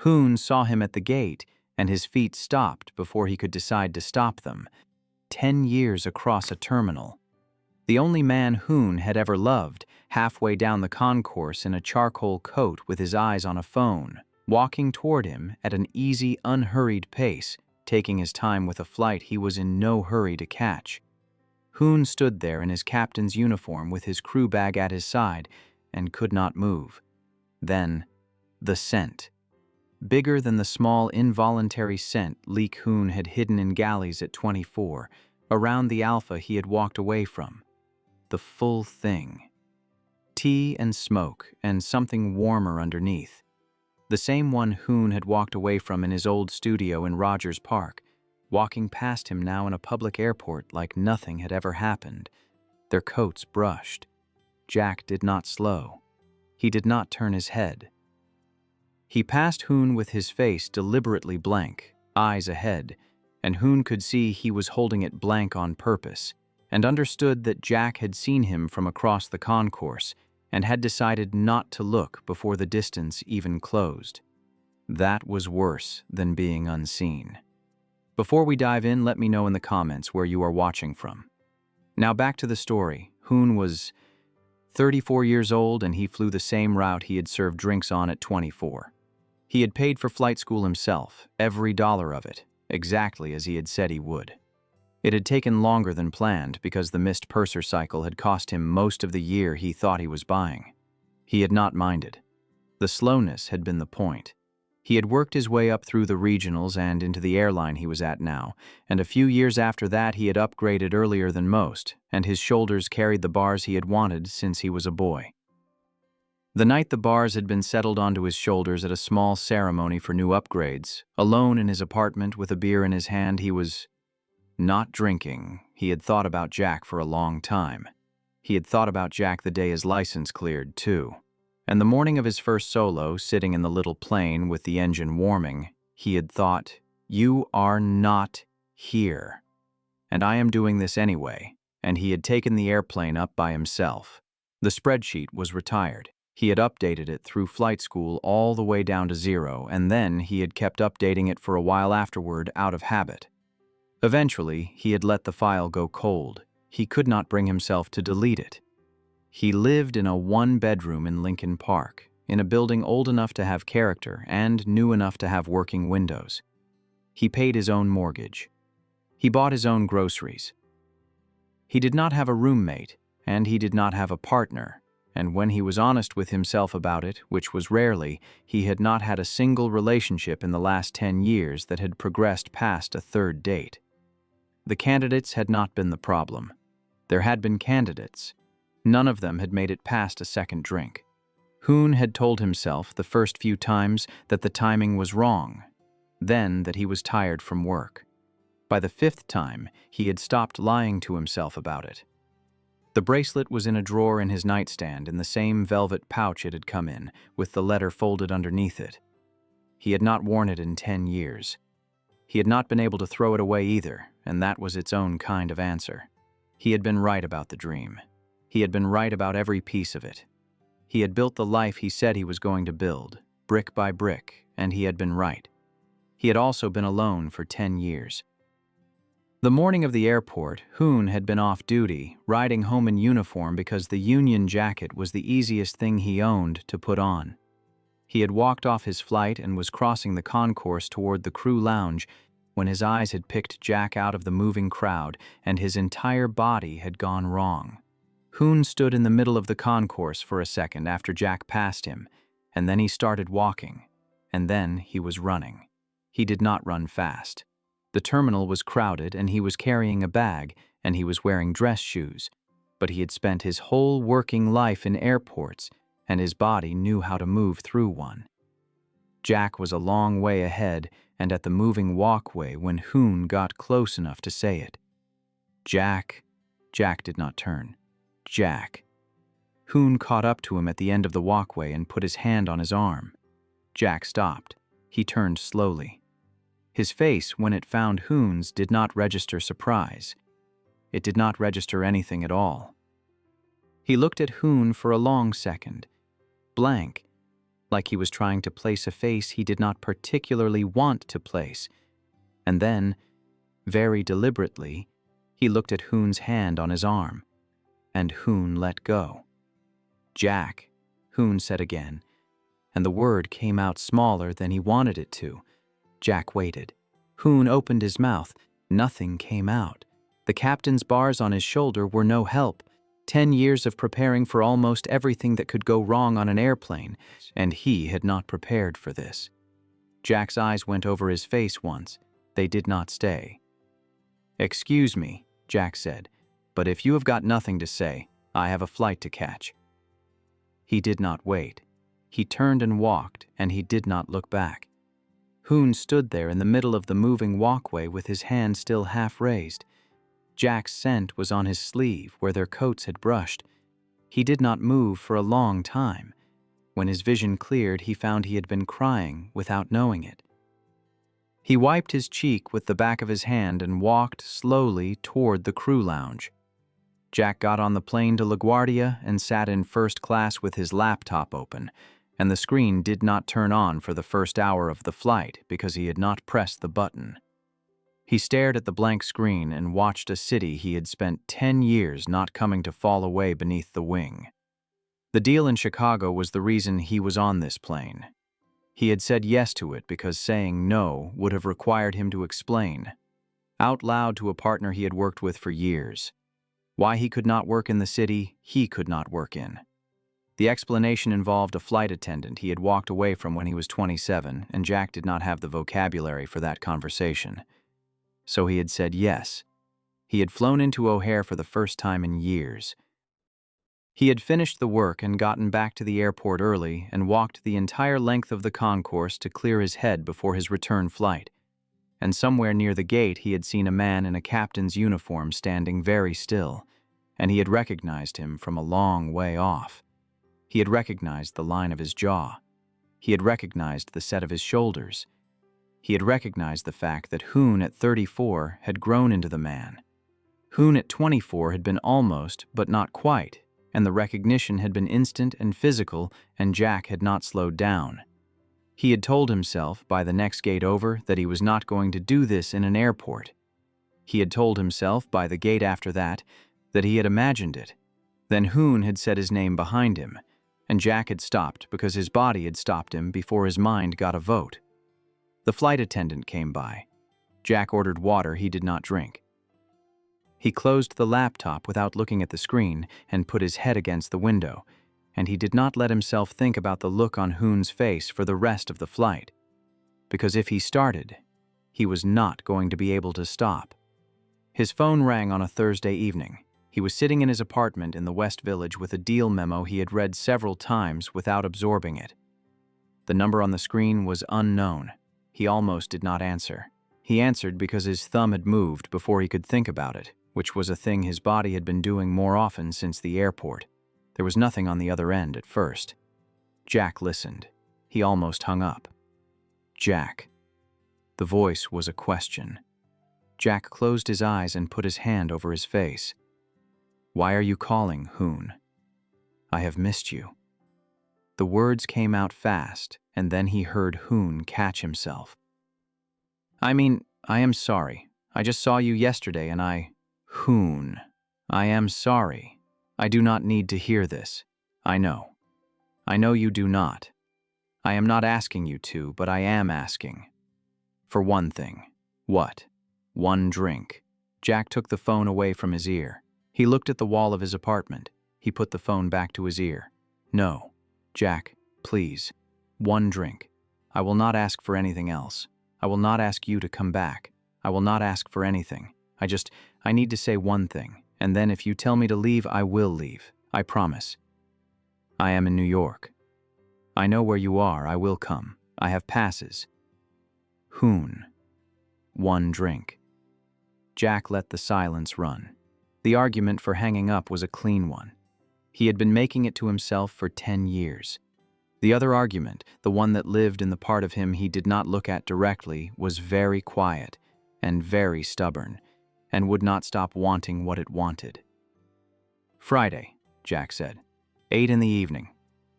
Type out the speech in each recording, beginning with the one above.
Hoon saw him at the gate, and his feet stopped before he could decide to stop them. 10 years across a terminal. The only man Hoon had ever loved, halfway down the concourse in a charcoal coat with his eyes on a phone, walking toward him at an easy, unhurried pace, taking his time with a flight he was in no hurry to catch. Hoon stood there in his captain's uniform with his crew bag at his side and could not move. Then, the scent. Bigger than the small, involuntary scent Leek Hoon had hidden in galleys at 24, around the Alpha he had walked away from. The full thing. Tea and smoke, and something warmer underneath. The same one Hoon had walked away from in his old studio in Rogers Park, walking past him now in a public airport like nothing had ever happened. Their coats brushed. Jack did not slow. He did not turn his head. He passed Hoon with his face deliberately blank, eyes ahead, and Hoon could see he was holding it blank on purpose, and understood that Jack had seen him from across the concourse and had decided not to look before the distance even closed. That was worse than being unseen. Before we dive in, let me know in the comments where you are watching from. Now back to the story. Hoon was 34 years old and he flew the same route he had served drinks on at 24. He had paid for flight school himself, every dollar of it, exactly as he had said he would. It had taken longer than planned because the missed purser cycle had cost him most of the year he thought he was buying. He had not minded. The slowness had been the point. He had worked his way up through the regionals and into the airline he was at now, and a few years after that he had upgraded earlier than most, and his shoulders carried the bars he had wanted since he was a boy. The night the bars had been settled onto his shoulders at a small ceremony for new upgrades, alone in his apartment with a beer in his hand, he was not drinking. He had thought about Jack for a long time. He had thought about Jack the day his license cleared, too. And the morning of his first solo, sitting in the little plane with the engine warming, he had thought, "You are not here. And I am doing this anyway." And he had taken the airplane up by himself. The spreadsheet was retired. He had updated it through flight school all the way down to 0, and then he had kept updating it for a while afterward out of habit. Eventually, he had let the file go cold. He could not bring himself to delete it. He lived in a one-bedroom in Lincoln Park, in a building old enough to have character and new enough to have working windows. He paid his own mortgage. He bought his own groceries. He did not have a roommate, and he did not have a partner, and when he was honest with himself about it, which was rarely, he had not had a single relationship in the last 10 years that had progressed past a third date. The candidates had not been the problem. There had been candidates. None of them had made it past a second drink. Hoon had told himself the first few times that the timing was wrong, then that he was tired from work. By the 5th time, he had stopped lying to himself about it. The bracelet was in a drawer in his nightstand in the same velvet pouch it had come in, with the letter folded underneath it. He had not worn it in 10 years. He had not been able to throw it away either, and that was its own kind of answer. He had been right about the dream. He had been right about every piece of it. He had built the life he said he was going to build, brick by brick, and he had been right. He had also been alone for 10 years. The morning of the airport, Hoon had been off duty, riding home in uniform because the Union jacket was the easiest thing he owned to put on. He had walked off his flight and was crossing the concourse toward the crew lounge when his eyes had picked Jack out of the moving crowd and his entire body had gone wrong. Hoon stood in the middle of the concourse for a second after Jack passed him, and then he started walking, and then he was running. He did not run fast. The terminal was crowded and he was carrying a bag and he was wearing dress shoes, but he had spent his whole working life in airports and his body knew how to move through one. Jack was a long way ahead and at the moving walkway when Hoon got close enough to say it. "Jack." Jack did not turn. "Jack." Hoon caught up to him at the end of the walkway and put his hand on his arm. Jack stopped. He turned slowly. His face, when it found Hoon's, did not register surprise. It did not register anything at all. He looked at Hoon for a long second, blank, like he was trying to place a face he did not particularly want to place. And then, very deliberately, he looked at Hoon's hand on his arm, and Hoon let go. "Jack," Hoon said again, and the word came out smaller than he wanted it to. Jack waited. Hoon opened his mouth. Nothing came out. The captain's bars on his shoulder were no help. 10 years of preparing for almost everything that could go wrong on an airplane, and he had not prepared for this. Jack's eyes went over his face once. They did not stay. "Excuse me," Jack said, "but if you have got nothing to say, I have a flight to catch." He did not wait. He turned and walked, and he did not look back. Hoon stood there in the middle of the moving walkway with his hand still half raised. Jack's scent was on his sleeve where their coats had brushed. He did not move for a long time. When his vision cleared, he found he had been crying without knowing it. He wiped his cheek with the back of his hand and walked slowly toward the crew lounge. Jack got on the plane to LaGuardia and sat in first class with his laptop open, and the screen did not turn on for the first hour of the flight because he had not pressed the button. He stared at the blank screen and watched a city he had spent 10 years not coming to fall away beneath the wing. The deal in Chicago was the reason he was on this plane. He had said yes to it because saying no would have required him to explain, out loud to a partner he had worked with for years, why he could not work in the city he could not work in. The explanation involved a flight attendant he had walked away from when he was 27, and Jack did not have the vocabulary for that conversation. So he had said yes. He had flown into O'Hare for the first time in years. He had finished the work and gotten back to the airport early and walked the entire length of the concourse to clear his head before his return flight. And somewhere near the gate he had seen a man in a captain's uniform standing very still, and he had recognized him from a long way off. He had recognized the line of his jaw. He had recognized the set of his shoulders. He had recognized the fact that Hoon at 34 had grown into the man. Hoon at 24 had been almost, but not quite, and the recognition had been instant and physical, and Jack had not slowed down. He had told himself by the next gate over that he was not going to do this in an airport. He had told himself by the gate after that he had imagined it. Then Hoon had said his name behind him, and Jack had stopped because his body had stopped him before his mind got a vote. The flight attendant came by. Jack ordered water he did not drink. He closed the laptop without looking at the screen and put his head against the window, and he did not let himself think about the look on Hoon's face for the rest of the flight, because if he started, he was not going to be able to stop. His phone rang on a Thursday evening. He was sitting in his apartment in the West Village with a deal memo he had read several times without absorbing it. The number on the screen was unknown. He almost did not answer. He answered because his thumb had moved before he could think about it, which was a thing his body had been doing more often since the airport. There was nothing on the other end at first. Jack listened. He almost hung up. "Jack." The voice was a question. Jack closed his eyes and put his hand over his face. "Why are you calling, Hoon?" "I have missed you." The words came out fast, and then he heard Hoon catch himself. I am sorry. I just saw you yesterday and Hoon, I am sorry. I do not need to hear this. I know. I know you do not. I am not asking you to, but I am asking. For one thing." "What?" "One drink." Jack took the phone away from his ear. He looked at the wall of his apartment. He put the phone back to his ear. "No. Jack, please. One drink. I will not ask for anything else. I will not ask you to come back. I will not ask for anything. I need to say one thing, and then if you tell me to leave, I will leave. I promise. I am in New York. I know where you are. I will come. I have passes." "Hoon." One drink. Jack let the silence run. The argument for hanging up was a clean one. He had been making it to himself for 10 years. The other argument, the one that lived in the part of him he did not look at directly, was very quiet and very stubborn, and would not stop wanting what it wanted. "Friday," Jack said. 8 in the evening.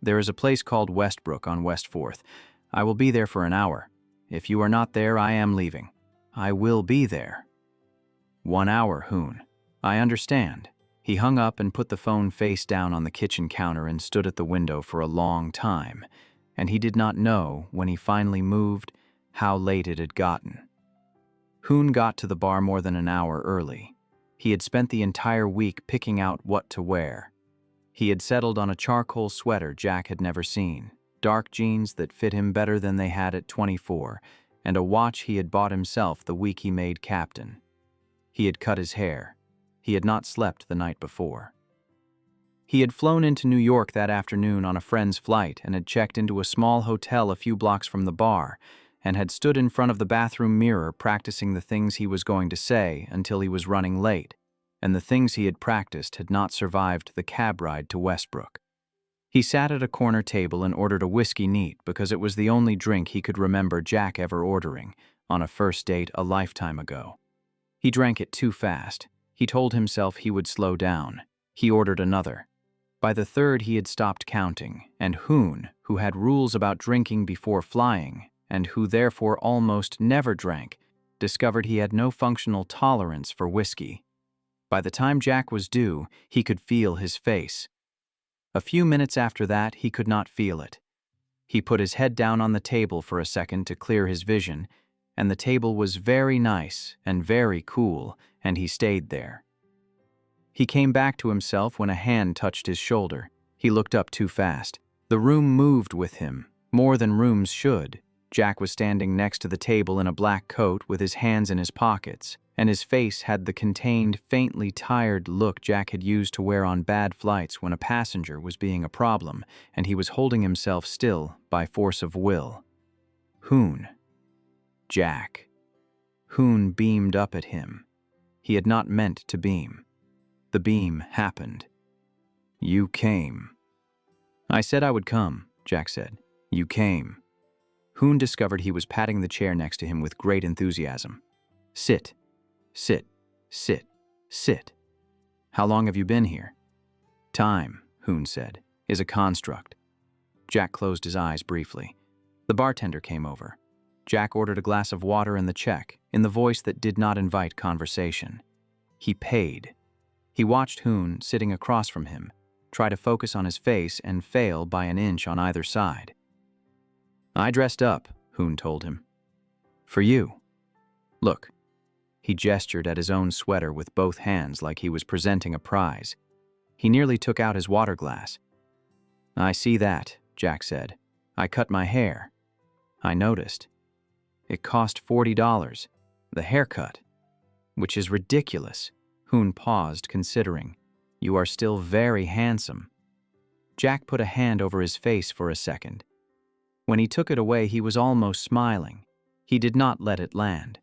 There is a place called Westbrook on West 4th. I will be there for an hour. If you are not there, I am leaving. I will be there. 1 hour, Hoon. I understand. He hung up and put the phone face down on the kitchen counter and stood at the window for a long time, and he did not know, when he finally moved, how late it had gotten. Hoon got to the bar more than an hour early. He had spent the entire week picking out what to wear. He had settled on a charcoal sweater Jack had never seen, dark jeans that fit him better than they had at 24, and a watch he had bought himself the week he made captain. He had cut his hair. He had not slept the night before. He had flown into New York that afternoon on a friend's flight and had checked into a small hotel a few blocks from the bar and had stood in front of the bathroom mirror practicing the things he was going to say until he was running late, and the things he had practiced had not survived the cab ride to Westbrook. He sat at a corner table and ordered a whiskey neat because it was the only drink he could remember Jack ever ordering on a first date a lifetime ago. He drank it too fast. He told himself he would slow down. He ordered another. By the third, he had stopped counting, and Hoon, who had rules about drinking before flying, and who therefore almost never drank, discovered he had no functional tolerance for whiskey. By the time Jack was due, he could feel his face. A few minutes after that, he could not feel it. He put his head down on the table for a second to clear his vision, and the table was very nice and very cool, and he stayed there. He came back to himself when a hand touched his shoulder. He looked up too fast. The room moved with him, more than rooms should. Jack was standing next to the table in a black coat with his hands in his pockets, and his face had the contained, faintly tired look Jack had used to wear on bad flights when a passenger was being a problem, and he was holding himself still by force of will. Hoon. Jack. Hoon beamed up at him. He had not meant to beam. The beam happened. You came. I said I would come, Jack said. You came. Hoon discovered he was patting the chair next to him with great enthusiasm. Sit. Sit. Sit. Sit. How long have you been here? Time, Hoon said, is a construct. Jack closed his eyes briefly. The bartender came over. Jack ordered a glass of water and the check, in the voice that did not invite conversation. He paid. He watched Hoon, sitting across from him, try to focus on his face and fail by an inch on either side. I dressed up, Hoon told him. For you. Look. He gestured at his own sweater with both hands like he was presenting a prize. He nearly took out his water glass. I see that, Jack said. I cut my hair. I noticed. It cost $40, the haircut, which is ridiculous. Hoon paused, considering. You are still very handsome. Jack put a hand over his face for a second. When he took it away, he was almost smiling. He did not let it land.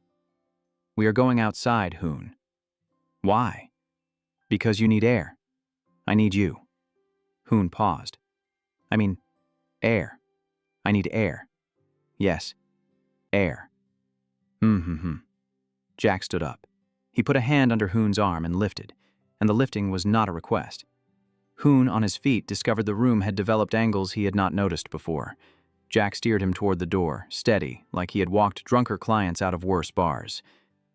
We are going outside, Hoon. Why? Because you need air. I need you. Hoon paused. I mean, air. I need air. Yes, air. Jack stood up. He put a hand under Hoon's arm and lifted, and the lifting was not a request. Hoon, on his feet, discovered the room had developed angles he had not noticed before. Jack steered him toward the door, steady, like he had walked drunker clients out of worse bars.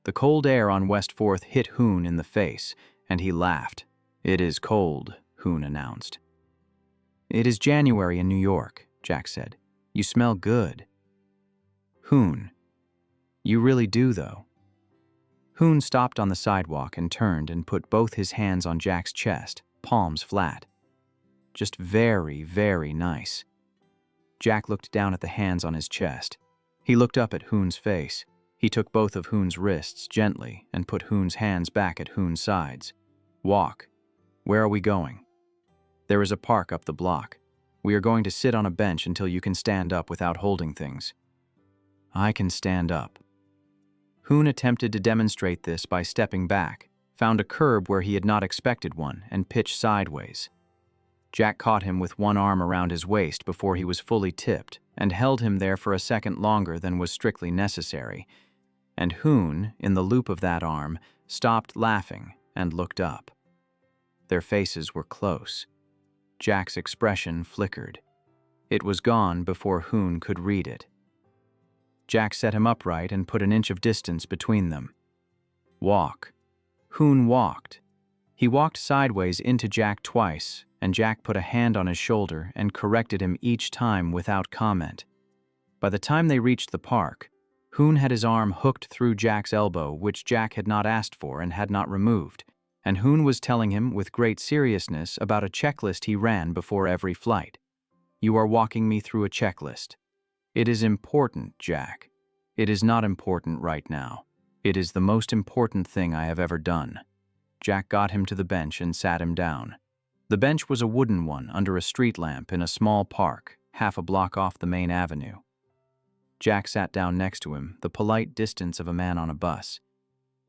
The cold air on West 4th hit Hoon in the face, and he laughed. It is cold, Hoon announced. It is January in New York, Jack said. You smell good. Hoon. You really do, though. Hoon stopped on the sidewalk and turned and put both his hands on Jack's chest, palms flat. Just very, very nice. Jack looked down at the hands on his chest. He looked up at Hoon's face. He took both of Hoon's wrists gently and put Hoon's hands back at Hoon's sides. Walk. Where are we going? There is a park up the block. We are going to sit on a bench until you can stand up without holding things. I can stand up. Hoon attempted to demonstrate this by stepping back, found a curb where he had not expected one, and pitched sideways. Jack caught him with one arm around his waist before he was fully tipped, and held him there for a second longer than was strictly necessary. And Hoon, in the loop of that arm, stopped laughing and looked up. Their faces were close. Jack's expression flickered. It was gone before Hoon could read it. Jack set him upright and put an inch of distance between them. Walk. Hoon walked. He walked sideways into Jack twice, and Jack put a hand on his shoulder and corrected him each time without comment. By the time they reached the park, Hoon had his arm hooked through Jack's elbow, which Jack had not asked for and had not removed, and Hoon was telling him with great seriousness about a checklist he ran before every flight. "You are walking me through a checklist. It is important, Jack. It is not important right now. It is the most important thing I have ever done." Jack got him to the bench and sat him down. The bench was a wooden one under a street lamp in a small park, half a block off the main avenue. Jack sat down next to him, the polite distance of a man on a bus.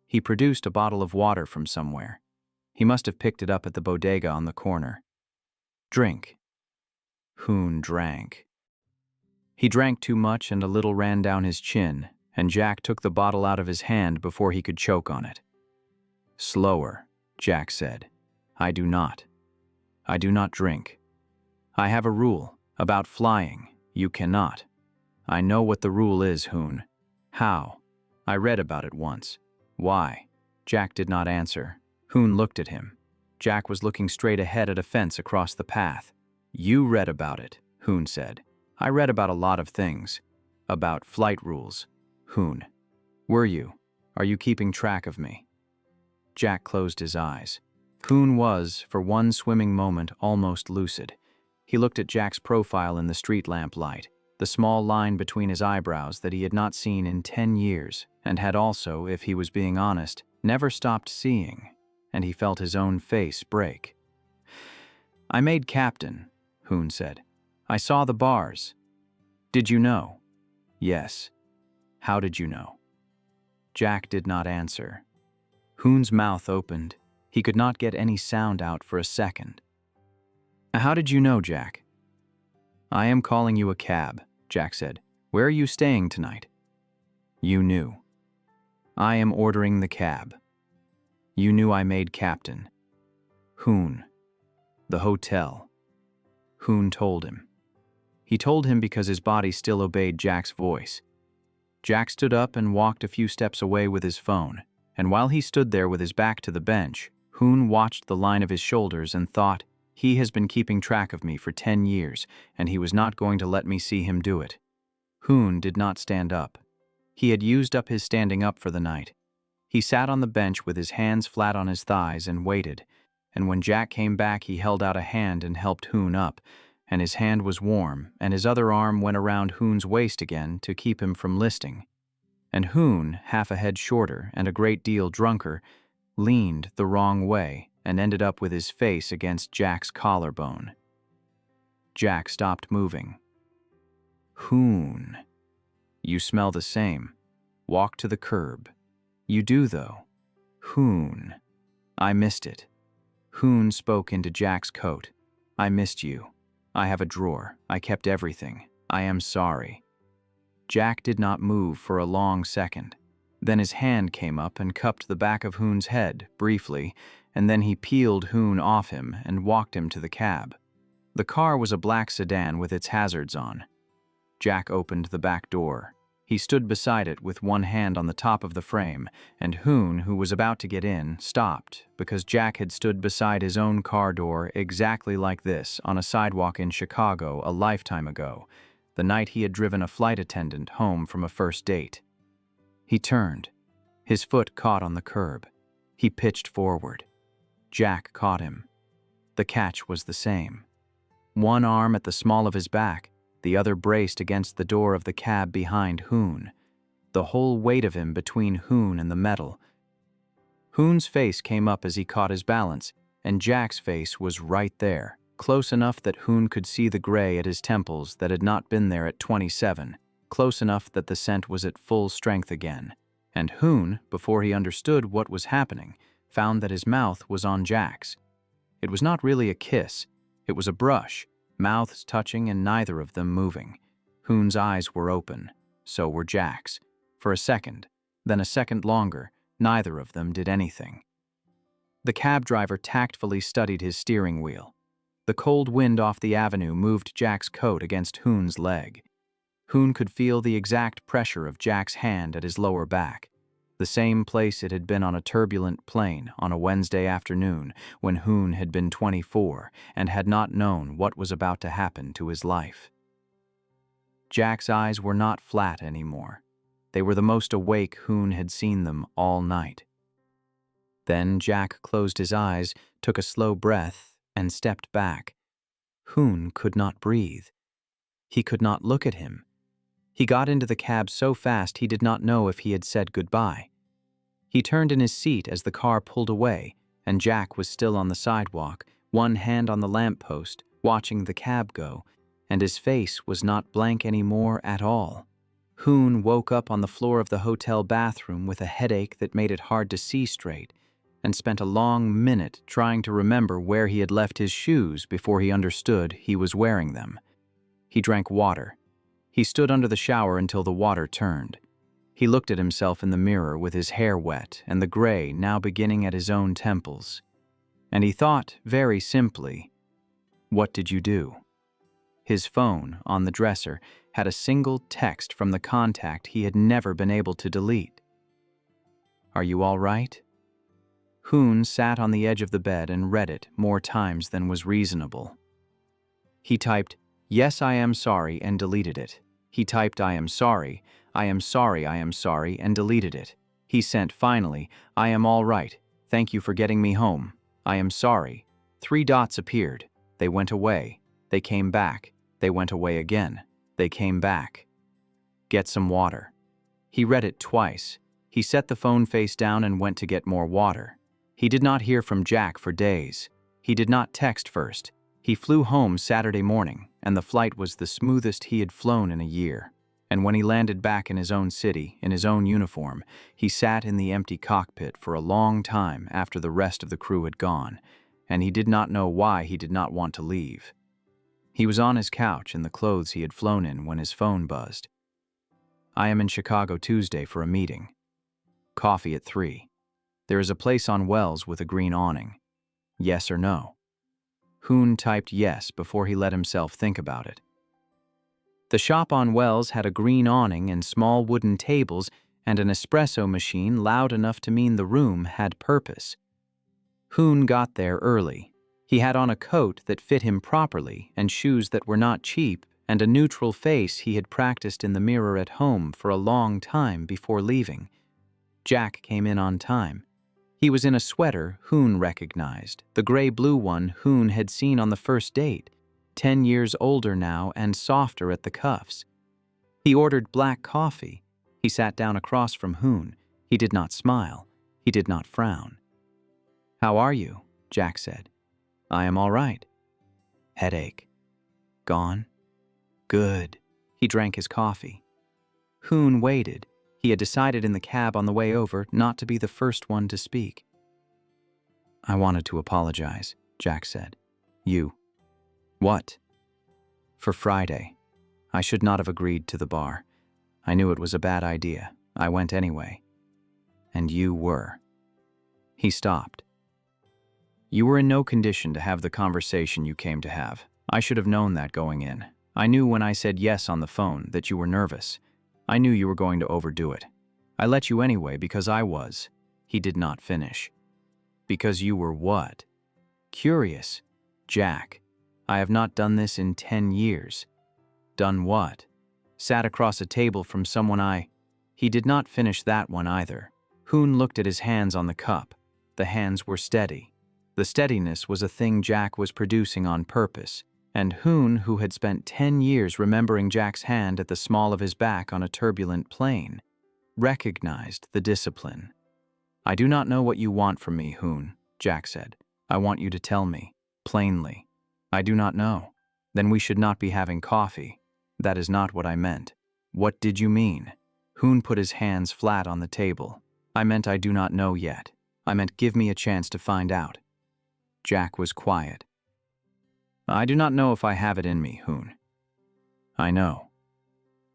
He produced a bottle of water from somewhere. He must have picked it up at the bodega on the corner. "Drink." Hoon drank. He drank too much and a little ran down his chin, and Jack took the bottle out of his hand before he could choke on it. "Slower," Jack said. I do not drink. I have a rule about flying. You cannot. I know what the rule is, Hoon." "How?" "I read about it once." "Why?" Jack did not answer. Hoon looked at him. Jack was looking straight ahead at a fence across the path. "You read about it," Hoon said. "I read about a lot of things. About flight rules." "Hoon, were you? Are you keeping track of me?" Jack closed his eyes. Hoon was, for one swimming moment, almost lucid. He looked at Jack's profile in the street lamp light, the small line between his eyebrows that he had not seen in 10 years, and had also, if he was being honest, never stopped seeing, and he felt his own face break. "I made captain," Hoon said. "I saw the bars." "Did you know?" "Yes." "How did you know?" Jack did not answer. Hoon's mouth opened. He could not get any sound out for a second. "How did you know, Jack?" "I am calling you a cab," Jack said. "Where are you staying tonight?" "You knew." "I am ordering the cab." "You knew I made captain." "Hoon." "The hotel." Hoon told him. He told him because his body still obeyed Jack's voice. Jack stood up and walked a few steps away with his phone, and while he stood there with his back to the bench, Hoon watched the line of his shoulders and thought, "He has been keeping track of me for 10 years, and he was not going to let me see him do it." Hoon did not stand up. He had used up his standing up for the night. He sat on the bench with his hands flat on his thighs and waited, and when Jack came back he held out a hand and helped Hoon up, and his hand was warm, and his other arm went around Hoon's waist again to keep him from listing. And Hoon, half a head shorter and a great deal drunker, leaned the wrong way and ended up with his face against Jack's collarbone. Jack stopped moving. "Hoon, you smell the same. Walk to the curb." "You do, though." "Hoon, I missed it." Hoon spoke into Jack's coat. "I missed you. I have a drawer. I kept everything. I am sorry." Jack did not move for a long second. Then his hand came up and cupped the back of Hoon's head, briefly, and then he peeled Hoon off him and walked him to the cab. The car was a black sedan with its hazards on. Jack opened the back door. He stood beside it with one hand on the top of the frame, and Hoon, who was about to get in, stopped because Jack had stood beside his own car door exactly like this on a sidewalk in Chicago a lifetime ago, the night he had driven a flight attendant home from a first date. He turned. His foot caught on the curb. He pitched forward. Jack caught him. The catch was the same. One arm at the small of his back, the other braced against the door of the cab behind Hoon, the whole weight of him between Hoon and the metal. Hoon's face came up as he caught his balance, and Jack's face was right there, close enough that Hoon could see the gray at his temples that had not been there at 27, close enough that the scent was at full strength again. And Hoon, before he understood what was happening, found that his mouth was on Jack's. It was not really a kiss. It was a brush, mouths touching and neither of them moving. Hoon's eyes were open. So were Jack's. For a second, then a second longer, neither of them did anything. The cab driver tactfully studied his steering wheel. The cold wind off the avenue moved Jack's coat against Hoon's leg. Hoon could feel the exact pressure of Jack's hand at his lower back, the same place it had been on a turbulent plane on a Wednesday afternoon when Hoon had been 24 and had not known what was about to happen to his life. Jack's eyes were not flat anymore. They were the most awake Hoon had seen them all night. Then Jack closed his eyes, took a slow breath, and stepped back. Hoon could not breathe. He could not look at him. He got into the cab so fast he did not know if he had said goodbye. He turned in his seat as the car pulled away, and Jack was still on the sidewalk, one hand on the lamppost, watching the cab go, and his face was not blank anymore at all. Hoon woke up on the floor of the hotel bathroom with a headache that made it hard to see straight, and spent a long minute trying to remember where he had left his shoes before he understood he was wearing them. He drank water. He stood under the shower until the water turned. He looked at himself in the mirror with his hair wet and the gray now beginning at his own temples. And he thought, very simply, "What did you do?" His phone, on the dresser, had a single text from the contact he had never been able to delete. "Are you all right?" Hoon sat on the edge of the bed and read it more times than was reasonable. He typed, "Yes, I am sorry," and deleted it. He typed, "I am sorry, I am sorry, I am sorry," and deleted it. He sent, finally, "I am all right. Thank you for getting me home. I am sorry." 3 dots appeared. They went away. They came back. They went away again. They came back. "Get some water." He read it twice. He set the phone face down and went to get more water. He did not hear from Jack for days. He did not text first. He flew home Saturday morning, and the flight was the smoothest he had flown in a year. And when he landed back in his own city, in his own uniform, he sat in the empty cockpit for a long time after the rest of the crew had gone, and he did not know why he did not want to leave. He was on his couch in the clothes he had flown in when his phone buzzed. "I am in Chicago Tuesday for a meeting. Coffee at 3. There is a place on Wells with a green awning. Yes or no?" Hoon typed yes before he let himself think about it. The shop on Wells had a green awning and small wooden tables and an espresso machine loud enough to mean the room had purpose. Hoon got there early. He had on a coat that fit him properly and shoes that were not cheap and a neutral face he had practiced in the mirror at home for a long time before leaving. Jack came in on time. He was in a sweater Hoon recognized, the gray-blue one Hoon had seen on the first date, 10 years older now and softer at the cuffs. He ordered black coffee. He sat down across from Hoon. He did not smile. He did not frown. "How are you?" Jack said. "I am all right." "Headache. Gone?" "Good." He drank his coffee. Hoon waited. He had decided in the cab on the way over not to be the first one to speak. "I wanted to apologize," Jack said. "You." "What?" "For Friday. I should not have agreed to the bar. I knew it was a bad idea. I went anyway. And you were." He stopped. "You were in no condition to have the conversation you came to have. I should have known that going in. I knew when I said yes on the phone that you were nervous. I knew you were going to overdo it. I let you anyway because I was." He did not finish. "Because you were what?" "Curious. Jack. I have not done this in 10 years. "Done what?" "Sat across a table from someone I—" He did not finish that one either. Hoon looked at his hands on the cup. The hands were steady. The steadiness was a thing Jack was producing on purpose, and Hoon, who had spent 10 years remembering Jack's hand at the small of his back on a turbulent plane, recognized the discipline. "I do not know what you want from me, Hoon," Jack said. "I want you to tell me, plainly." "I do not know." "Then we should not be having coffee." "That is not what I meant." "What did you mean?" Hoon put his hands flat on the table. "I meant I do not know yet. I meant give me a chance to find out." Jack was quiet. "I do not know if I have it in me, Hoon." "I know.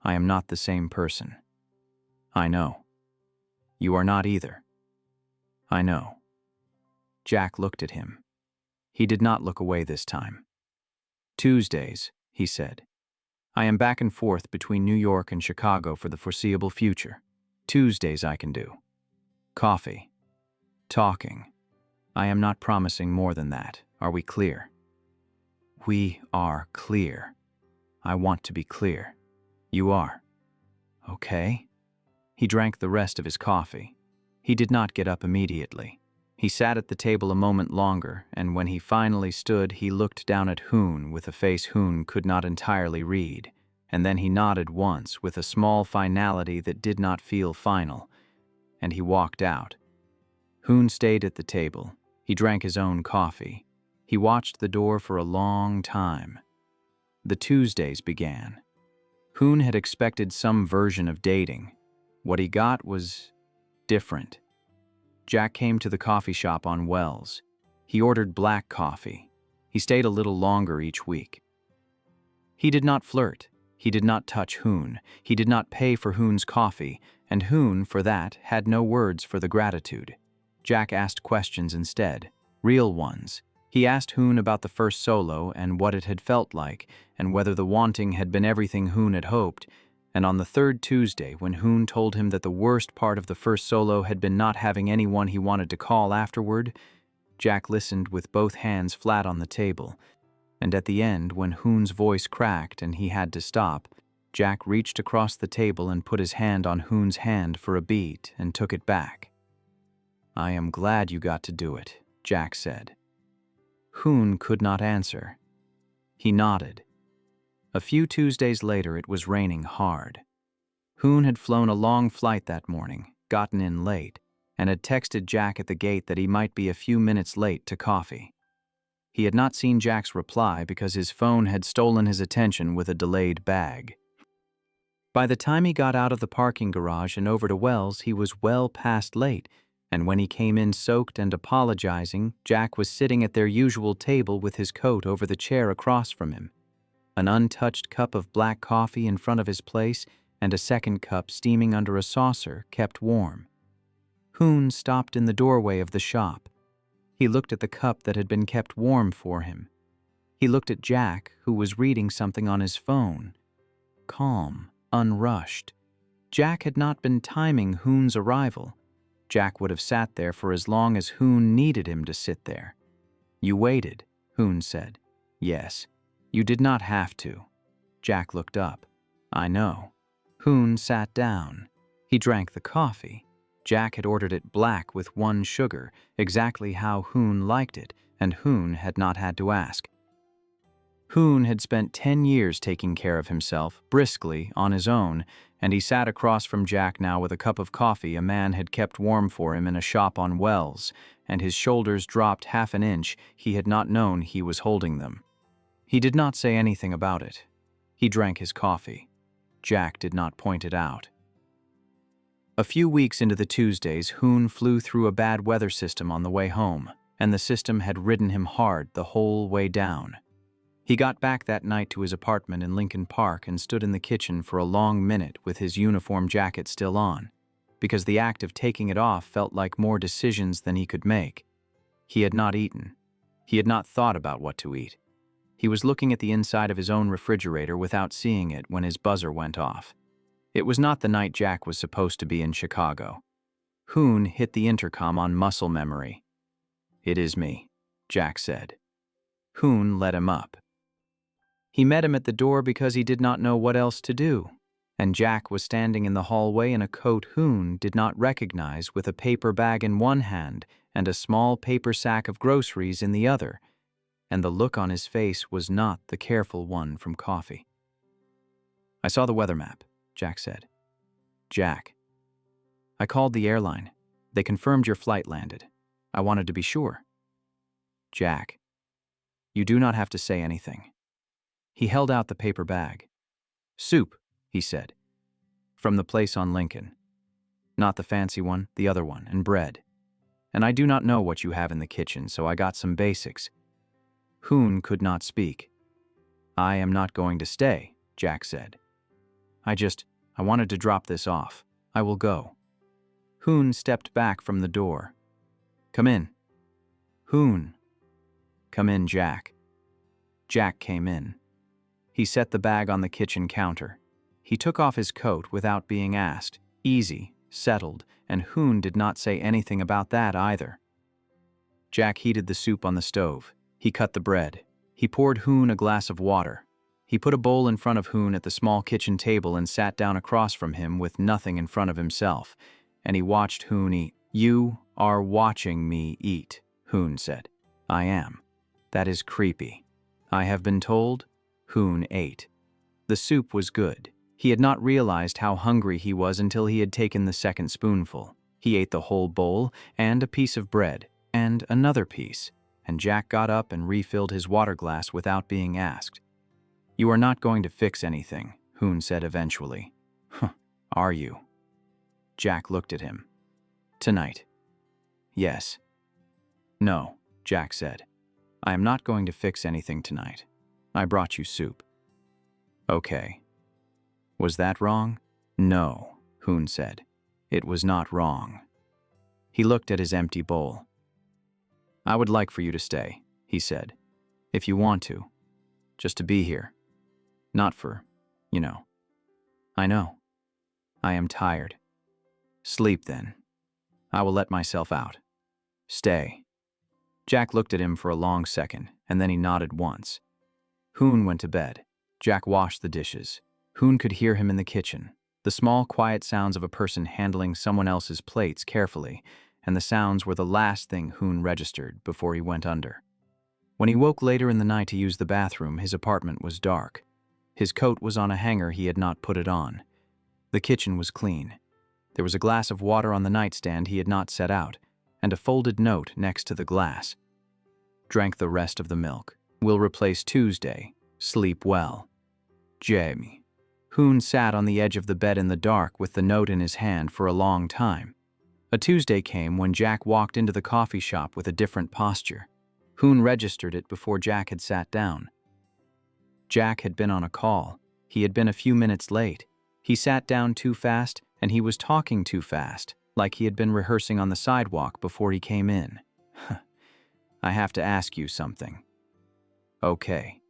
I am not the same person." "I know. You are not either." "I know." Jack looked at him. He did not look away this time. Tuesdays, he said. I am back and forth between New York and Chicago for the foreseeable future. Tuesdays I can do. Coffee. Talking. I am not promising more than that. Are we clear? We are clear. I want to be clear. You are. Okay. He drank the rest of his coffee. He did not get up immediately. He sat at the table a moment longer, and when he finally stood, he looked down at Hoon with a face Hoon could not entirely read, and then he nodded once with a small finality that did not feel final, and he walked out. Hoon stayed at the table. He drank his own coffee. He watched the door for a long time. The Tuesdays began. Hoon had expected some version of dating. What he got was different. Jack came to the coffee shop on Wells. He ordered black coffee. He stayed a little longer each week. He did not flirt. He did not touch Hoon. He did not pay for Hoon's coffee, and Hoon, for that, had no words for the gratitude. Jack asked questions instead, real ones. He asked Hoon about the first solo and what it had felt like, and whether the wanting had been everything Hoon had hoped. And on the third Tuesday, when Hoon told him that the worst part of the first solo had been not having anyone he wanted to call afterward, Jack listened with both hands flat on the table. And at the end, when Hoon's voice cracked and he had to stop, Jack reached across the table and put his hand on Hoon's hand for a beat and took it back. I am glad you got to do it, Jack said. Hoon could not answer. He nodded. A few Tuesdays later, it was raining hard. Hoon had flown a long flight that morning, gotten in late, and had texted Jack at the gate that he might be a few minutes late to coffee. He had not seen Jack's reply because his phone had stolen his attention with a delayed bag. By the time he got out of the parking garage and over to Wells, he was well past late, and when he came in soaked and apologizing, Jack was sitting at their usual table with his coat over the chair across from him. An untouched cup of black coffee in front of his place and a second cup steaming under a saucer kept warm. Hoon stopped in the doorway of the shop. He looked at the cup that had been kept warm for him. He looked at Jack, who was reading something on his phone. Calm, unrushed. Jack had not been timing Hoon's arrival. Jack would have sat there for as long as Hoon needed him to sit there. You waited, Hoon said. Yes. You did not have to. Jack looked up. I know. Hoon sat down. He drank the coffee. Jack had ordered it black with 1 sugar, exactly how Hoon liked it, and Hoon had not had to ask. Hoon had spent 10 years taking care of himself, briskly, on his own, and he sat across from Jack now with a cup of coffee a man had kept warm for him in a shop on Wells, and his shoulders dropped half an inch. He had not known he was holding them. He did not say anything about it. He drank his coffee. Jack did not point it out. A few weeks into the Tuesdays, Hoon flew through a bad weather system on the way home, and the system had ridden him hard the whole way down. He got back that night to his apartment in Lincoln Park and stood in the kitchen for a long minute with his uniform jacket still on, because the act of taking it off felt like more decisions than he could make. He had not eaten. He had not thought about what to eat. He was looking at the inside of his own refrigerator without seeing it when his buzzer went off. It was not the night Jack was supposed to be in Chicago. Hoon hit the intercom on muscle memory. It is me, Jack said. Hoon let him up. He met him at the door because he did not know what else to do, and Jack was standing in the hallway in a coat Hoon did not recognize with a paper bag in one hand and a small paper sack of groceries in the other, and the look on his face was not the careful one from coffee. I saw the weather map, Jack said. Jack. I called the airline. They confirmed your flight landed. I wanted to be sure. Jack. You do not have to say anything. He held out the paper bag. Soup, he said. From the place on Lincoln. Not the fancy one, the other one, and bread. And I do not know what you have in the kitchen, so I got some basics. Hoon could not speak. I am not going to stay, Jack said. I wanted to drop this off. I will go. Hoon stepped back from the door. Come in. Hoon. Come in, Jack. Jack came in. He set the bag on the kitchen counter. He took off his coat without being asked. Easy, settled, and Hoon did not say anything about that either. Jack heated the soup on the stove. He cut the bread. He poured Hoon a glass of water. He put a bowl in front of Hoon at the small kitchen table and sat down across from him with nothing in front of himself, and he watched Hoon eat. "You are watching me eat," Hoon said. "I am. That is creepy. I have been told." Hoon ate. The soup was good. He had not realized how hungry he was until he had taken the second spoonful. He ate the whole bowl and a piece of bread, and another piece, and Jack got up and refilled his water glass without being asked. "You are not going to fix anything," Hoon said eventually. "Huh, are you?" Jack looked at him. "Tonight." "Yes." "No," Jack said. "I am not going to fix anything tonight. I brought you soup." "Okay." "Was that wrong?" "No," Hoon said. "It was not wrong." He looked at his empty bowl. "I would like for you to stay," he said. "If you want to. Just to be here. Not for, you know." "I know. I am tired." "Sleep then. I will let myself out. Stay." Jack looked at him for a long second, and then he nodded once. Hoon went to bed. Jack washed the dishes. Hoon could hear him in the kitchen, the small, quiet sounds of a person handling someone else's plates carefully, and the sounds were the last thing Hoon registered before he went under. When he woke later in the night to use the bathroom, his apartment was dark. His coat was on a hanger, he had not put it on. The kitchen was clean. There was a glass of water on the nightstand he had not set out, and a folded note next to the glass. "Drank the rest of the milk. Will replace Tuesday. Sleep well. Jamie." Hoon sat on the edge of the bed in the dark with the note in his hand for a long time. A Tuesday came when Jack walked into the coffee shop with a different posture. Hoon registered it before Jack had sat down. Jack had been on a call. He had been a few minutes late. He sat down too fast, and he was talking too fast, like he had been rehearsing on the sidewalk before he came in. "I have to ask you something." "Okay."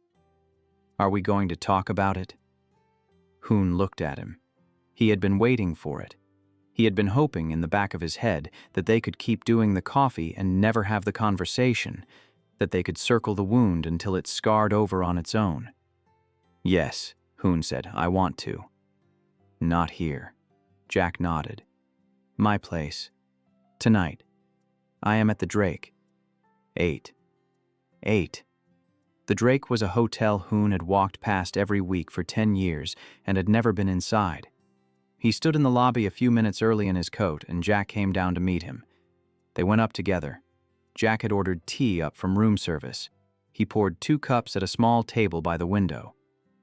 "Are we going to talk about it?" Hoon looked at him. He had been waiting for it. He had been hoping in the back of his head that they could keep doing the coffee and never have the conversation, that they could circle the wound until it scarred over on its own. "Yes," Hoon said, "I want to." "Not here." Jack nodded. "My place. Tonight. I am at the Drake. 8. 8. The Drake was a hotel Hoon had walked past every week for 10 years and had never been inside. He stood in the lobby a few minutes early in his coat, and Jack came down to meet him. They went up together. Jack had ordered tea up from room service. He poured 2 cups at a small table by the window.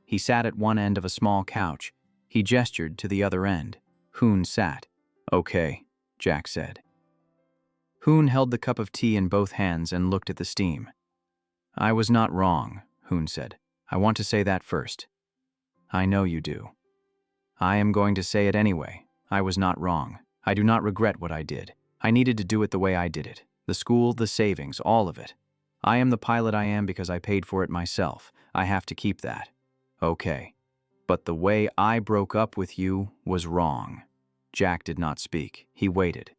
He sat at one end of a small couch. He gestured to the other end. Hoon sat. "Okay," Jack said. Hoon held the cup of tea in both hands and looked at the steam. "I was not wrong," Hoon said. "I want to say that first." "I know you do." "I am going to say it anyway. I was not wrong. I do not regret what I did. I needed to do it the way I did it. The school, the savings, all of it. I am the pilot I am because I paid for it myself. I have to keep that. Okay. But the way I broke up with you was wrong." Jack did not speak. He waited.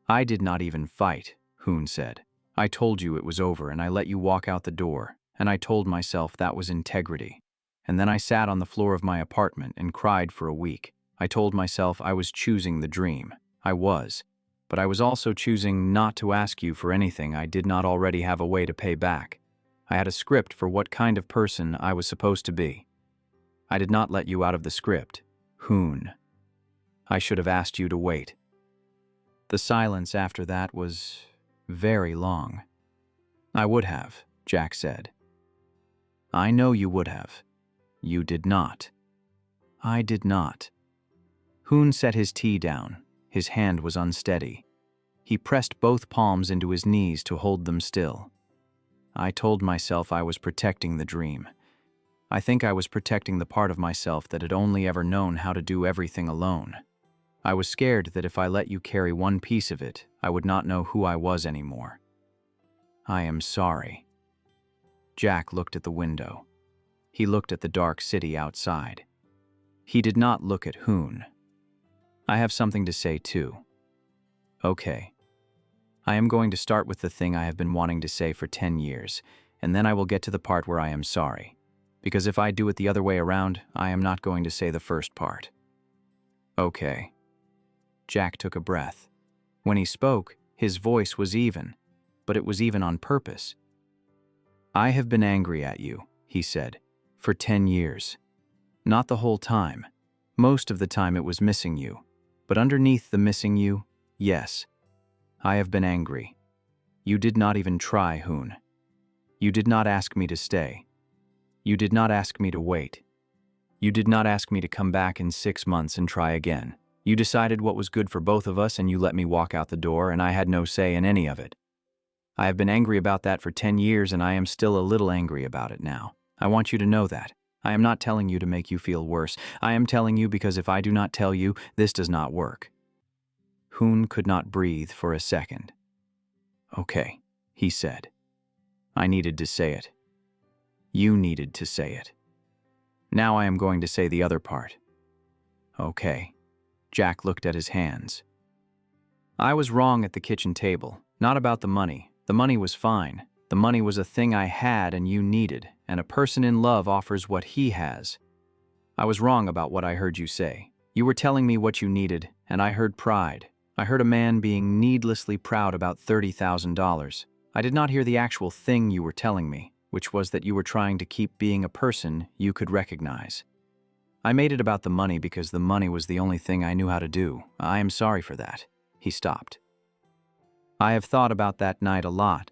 "I did not even fight," Hoon said. "I told you it was over and I let you walk out the door, and I told myself that was integrity. And then I sat on the floor of my apartment and cried for a week. I told myself I was choosing the dream. I was. But I was also choosing not to ask you for anything I did not already have a way to pay back. I had a script for what kind of person I was supposed to be. I did not let you out of the script, Hoon. I should have asked you to wait." The silence after that was very long. "I would have," Jack said. "I know you would have. You did not." "I did not." Hoon set his tea down. His hand was unsteady. He pressed both palms into his knees to hold them still. "I told myself I was protecting the dream. I think I was protecting the part of myself that had only ever known how to do everything alone. I was scared that if I let you carry one piece of it, I would not know who I was anymore. I am sorry." Jack looked at the window. He looked at the dark city outside. He did not look at Hoon. I have something to say too. Okay. I am going to start with the thing I have been wanting to say for 10 years, and then I will get to the part where I am sorry. Because if I do it the other way around, I am not going to say the first part. Okay. Jack took a breath. When he spoke, his voice was even, but it was even on purpose. I have been angry at you, he said, for 10 years. Not the whole time. Most of the time it was missing you. But underneath the missing you, yes. I have been angry. You did not even try, Hoon. You did not ask me to stay. You did not ask me to wait. You did not ask me to come back in 6 months and try again. You decided what was good for both of us and you let me walk out the door, and I had no say in any of it. I have been angry about that for 10 years and I am still a little angry about it now. I want you to know that. I am not telling you to make you feel worse. I am telling you because if I do not tell you, this does not work. Hoon could not breathe for a second. Okay, he said. I needed to say it. You needed to say it. Now I am going to say the other part. Okay. Jack looked at his hands. I was wrong at the kitchen table, not about the money. The money was fine. The money was a thing I had and you needed, and a person in love offers what he has. I was wrong about what I heard you say. You were telling me what you needed, and I heard pride. I heard a man being needlessly proud about $30,000. I did not hear the actual thing you were telling me, which was that you were trying to keep being a person you could recognize. I made it about the money because the money was the only thing I knew how to do. I am sorry for that. He stopped. I have thought about that night a lot.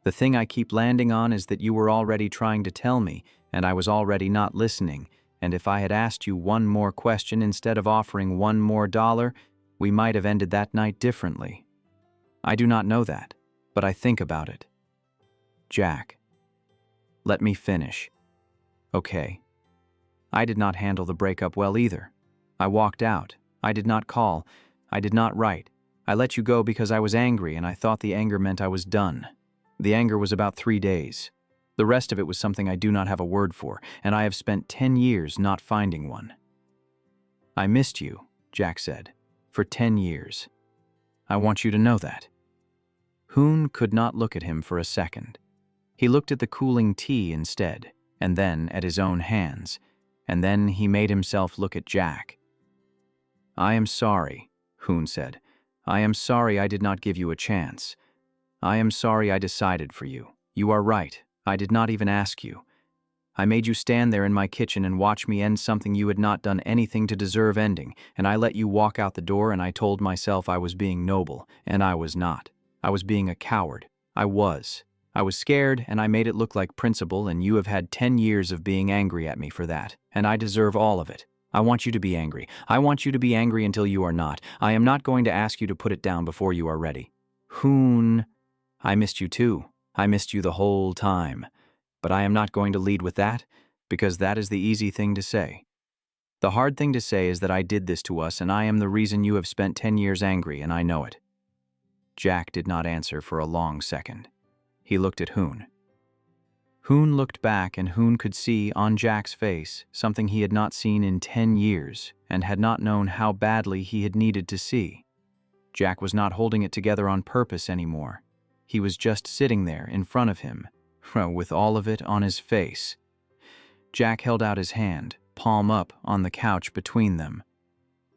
The thing I keep landing on is that you were already trying to tell me, and I was already not listening, and if I had asked you one more question instead of offering $1 more, we might have ended that night differently. I do not know that, but I think about it. Jack. Let me finish. Okay. I did not handle the breakup well either. I walked out. I did not call. I did not write. I let you go because I was angry and I thought the anger meant I was done. The anger was about 3 days. The rest of it was something I do not have a word for, and I have spent 10 years not finding one. I missed you, Jack said, for 10 years. I want you to know that. Hoon could not look at him for a second. He looked at the cooling tea instead, and then at his own hands, and then he made himself look at Jack. I am sorry, Hoon said. I am sorry I did not give you a chance. I am sorry I decided for you. You are right. I did not even ask you. I made you stand there in my kitchen and watch me end something you had not done anything to deserve ending, and I let you walk out the door and I told myself I was being noble, and I was not. I was being a coward. I was. I was scared and I made it look like principle, and you have had 10 years of being angry at me for that, and I deserve all of it. I want you to be angry. I want you to be angry until you are not. I am not going to ask you to put it down before you are ready. Hoon, I missed you too. I missed you the whole time. But I am not going to lead with that, because that is the easy thing to say. The hard thing to say is that I did this to us and I am the reason you have spent 10 years angry, and I know it. Jack did not answer for a long second. He looked at Hoon. Hoon looked back, and Hoon could see on Jack's face something he had not seen in 10 years and had not known how badly he had needed to see. Jack was not holding it together on purpose anymore. He was just sitting there in front of him, with all of it on his face. Jack held out his hand, palm up, on the couch between them.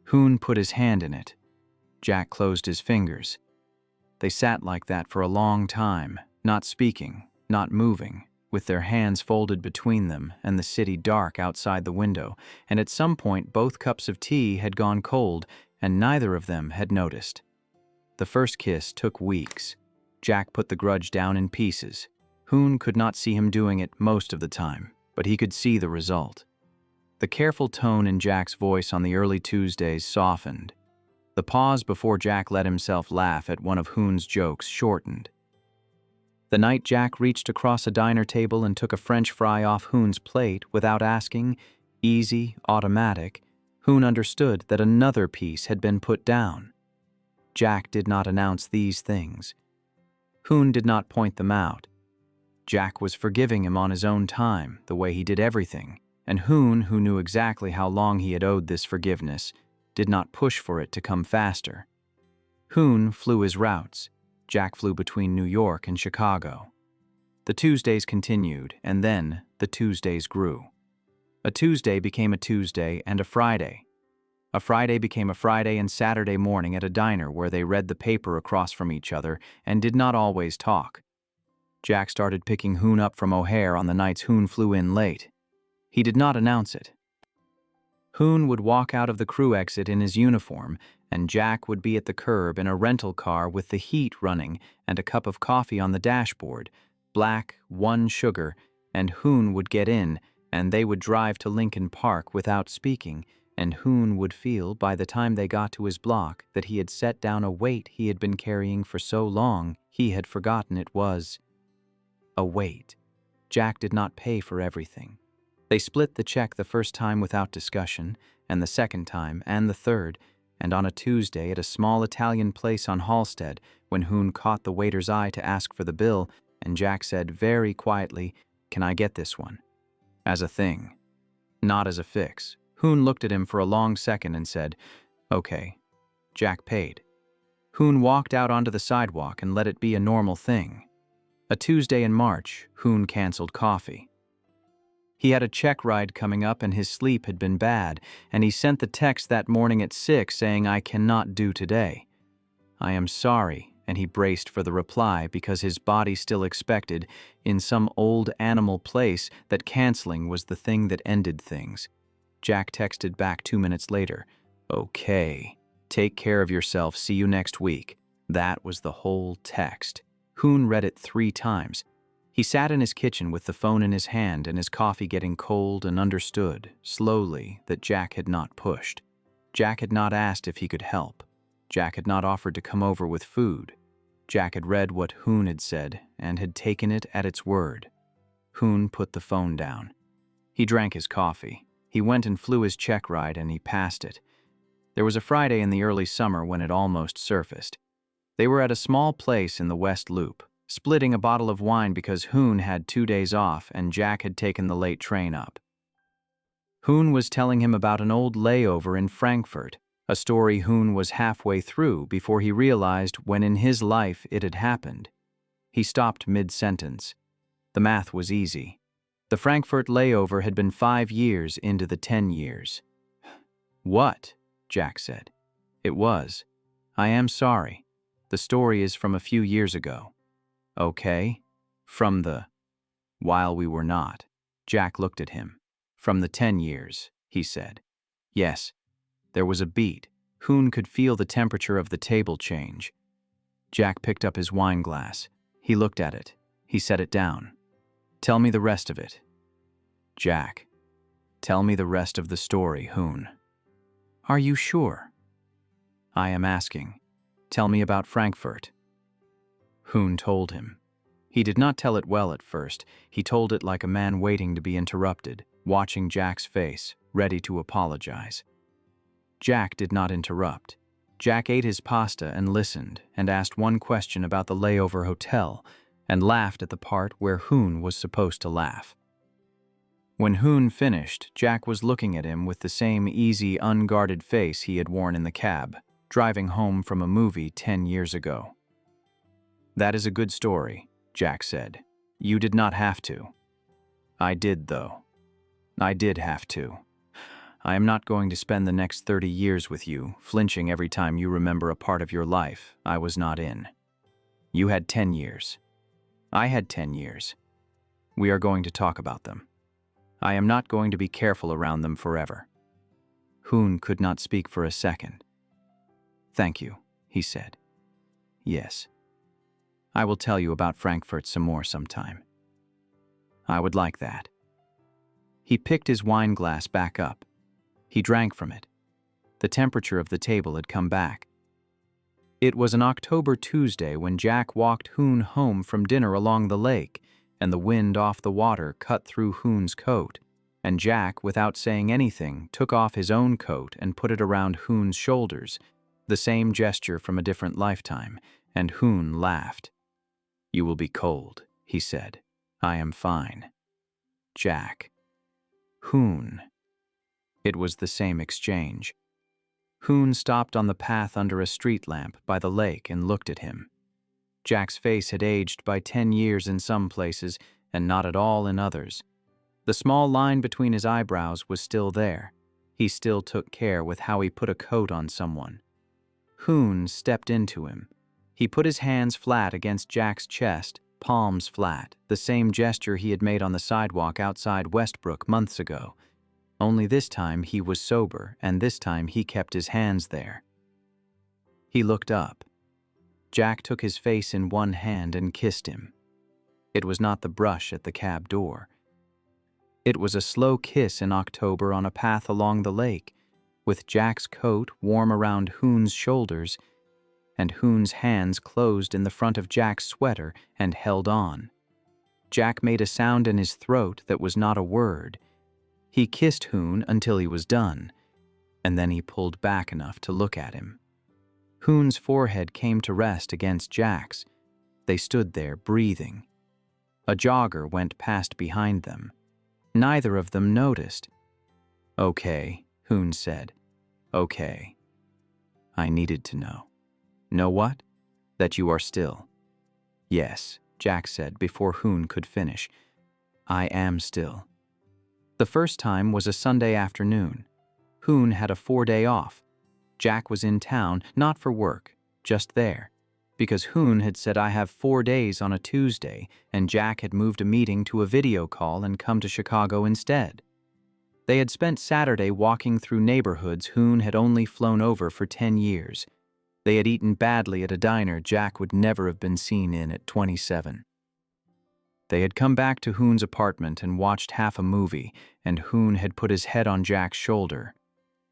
Hoon put his hand in it. Jack closed his fingers. They sat like that for a long time, not speaking, not moving, with their hands folded between them and the city dark outside the window, and at some point both cups of tea had gone cold and neither of them had noticed. The first kiss took weeks. Jack put the grudge down in pieces. Hoon could not see him doing it most of the time, but he could see the result. The careful tone in Jack's voice on the early Tuesdays softened. The pause before Jack let himself laugh at one of Hoon's jokes shortened. The night Jack reached across a diner table and took a French fry off Hoon's plate without asking, easy, automatic, Hoon understood that another piece had been put down. Jack did not announce these things. Hoon did not point them out. Jack was forgiving him on his own time, the way he did everything, and Hoon, who knew exactly how long he had owed this forgiveness, did not push for it to come faster. Hoon flew his routes. Jack flew between New York and Chicago. The Tuesdays continued, and then the Tuesdays grew. A Tuesday became a Tuesday and a Friday. A Friday became a Friday and Saturday morning at a diner where they read the paper across from each other and did not always talk. Jack started picking Hoon up from O'Hare on the nights Hoon flew in late. He did not announce it. Hoon would walk out of the crew exit in his uniform, and Jack would be at the curb in a rental car with the heat running and a cup of coffee on the dashboard, black, 1 sugar, and Hoon would get in, and they would drive to Lincoln Park without speaking, and Hoon would feel, by the time they got to his block, that he had set down a weight he had been carrying for so long he had forgotten it was a weight. Jack did not pay for everything. They split the check the first time without discussion, and the second time, and the third, and on a Tuesday at a small Italian place on Halsted, when Hoon caught the waiter's eye to ask for the bill, and Jack said very quietly, "Can I get this one?" As a thing, not as a fix. Hoon looked at him for a long second and said, "Okay." Jack paid. Hoon walked out onto the sidewalk and let it be a normal thing. A Tuesday in March, Hoon canceled coffee. He had a check ride coming up and his sleep had been bad, and he sent the text that morning at 6 saying, "I cannot do today. I am sorry," and he braced for the reply because his body still expected, in some old animal place, that canceling was the thing that ended things. Jack texted back 2 minutes later, "Okay, take care of yourself, see you next week." That was the whole text. Hoon read it 3 times. He sat in his kitchen with the phone in his hand and his coffee getting cold and understood, slowly, that Jack had not pushed. Jack had not asked if he could help. Jack had not offered to come over with food. Jack had read what Hoon had said and had taken it at its word. Hoon put the phone down. He drank his coffee. He went and flew his check ride and he passed it. There was a Friday in the early summer when it almost surfaced. They were at a small place in the West Loop, splitting a bottle of wine because Hoon had 2 days off and Jack had taken the late train up. Hoon was telling him about an old layover in Frankfurt, a story Hoon was halfway through before he realized when in his life it had happened. He stopped mid-sentence. The math was easy. The Frankfurt layover had been 5 years into the 10 years. "What?" Jack said. "It was. I am sorry. The story is from a few years ago." "Okay. From the while we were not." Jack looked at him. "From the 10 years, he said. "Yes." There was a beat. Hoon could feel the temperature of the table change. Jack picked up his wine glass. He looked at it. He set it down. "Tell me the rest of it." "Jack, tell me the rest of the story, Hoon." "Are you sure?" "I am asking. Tell me about Frankfurt." Hoon told him. He did not tell it well at first. He told it like a man waiting to be interrupted, watching Jack's face, ready to apologize. Jack did not interrupt. Jack ate his pasta and listened and asked one question about the layover hotel and laughed at the part where Hoon was supposed to laugh. When Hoon finished, Jack was looking at him with the same easy, unguarded face he had worn in the cab, driving home from a movie 10 years ago. "That is a good story," Jack said. "You did not have to." "I did, though. I did have to. I am not going to spend the next 30 years with you, flinching every time you remember a part of your life I was not in. You had 10 years. I had 10 years. We are going to talk about them. I am not going to be careful around them forever." Hoon could not speak for a second. "Thank you," he said. "Yes. I will tell you about Frankfurt some more sometime." "I would like that." He picked his wine glass back up. He drank from it. The temperature of the table had come back. It was an October Tuesday when Jack walked Hoon home from dinner along the lake, and the wind off the water cut through Hoon's coat, and Jack, without saying anything, took off his own coat and put it around Hoon's shoulders, the same gesture from a different lifetime, and Hoon laughed. "You will be cold," he said. I am fine. Jack. Hoon. It was the same exchange. Hoon stopped on the path under a street lamp by the lake and looked at him. Jack's face had aged by 10 years in some places and not at all in others. The small line between his eyebrows was still there. He still took care with how he put a coat on someone. Hoon stepped into him. He put his hands flat against Jack's chest, palms flat, the same gesture he had made on the sidewalk outside Westbrook months ago. Only this time he was sober, and this time he kept his hands there. He looked up. Jack took his face in one hand and kissed him. It was not the brush at the cab door. It was a slow kiss in October on a path along the lake, with Jack's coat warm around Hoon's shoulders, and Hoon's hands closed in the front of Jack's sweater and held on. Jack made a sound in his throat that was not a word. He kissed Hoon until he was done, and then he pulled back enough to look at him. Hoon's forehead came to rest against Jack's. They stood there, breathing. A jogger went past behind them. Neither of them noticed. "Okay," Hoon said. "Okay. I needed to know." "Know what?" "That you are still." "Yes," Jack said before Hoon could finish. "I am still." The first time was a Sunday afternoon. Hoon had a 4-day off. Jack was in town, not for work, just there, because Hoon had said I have 4 days on a Tuesday, and Jack had moved a meeting to a video call and come to Chicago instead. They had spent Saturday walking through neighborhoods Hoon had only flown over for 10 years. They had eaten badly at a diner Jack would never have been seen in at 27. They had come back to Hoon's apartment and watched half a movie, and Hoon had put his head on Jack's shoulder.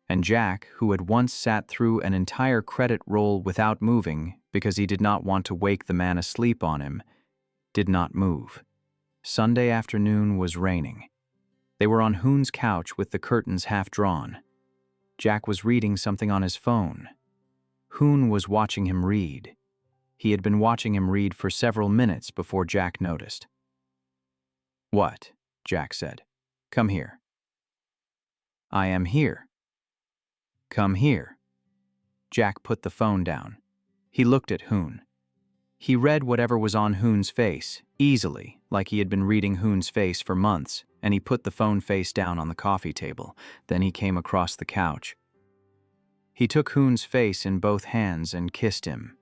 And Jack, who had once sat through an entire credit roll without moving because he did not want to wake the man asleep on him, did not move. Sunday afternoon was raining. They were on Hoon's couch with the curtains half drawn. Jack was reading something on his phone. Hoon was watching him read. He had been watching him read for several minutes before Jack noticed. "What?" Jack said. "Come here." "I am here." "Come here." Jack put the phone down. He looked at Hoon. He read whatever was on Hoon's face, easily, like he had been reading Hoon's face for months, and he put the phone face down on the coffee table. Then he came across the couch. He took Hoon's face in both hands and kissed him.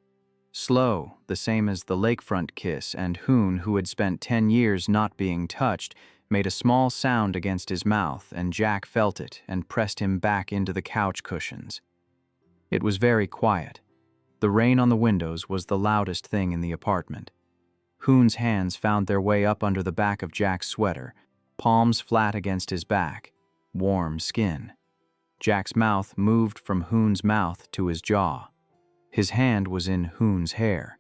Slow, the same as the lakefront kiss, and Hoon, who had spent 10 years not being touched, made a small sound against his mouth, and Jack felt it and pressed him back into the couch cushions. It was very quiet. The rain on the windows was the loudest thing in the apartment. Hoon's hands found their way up under the back of Jack's sweater, palms flat against his back, warm skin. Jack's mouth moved from Hoon's mouth to his jaw. His hand was in Hoon's hair.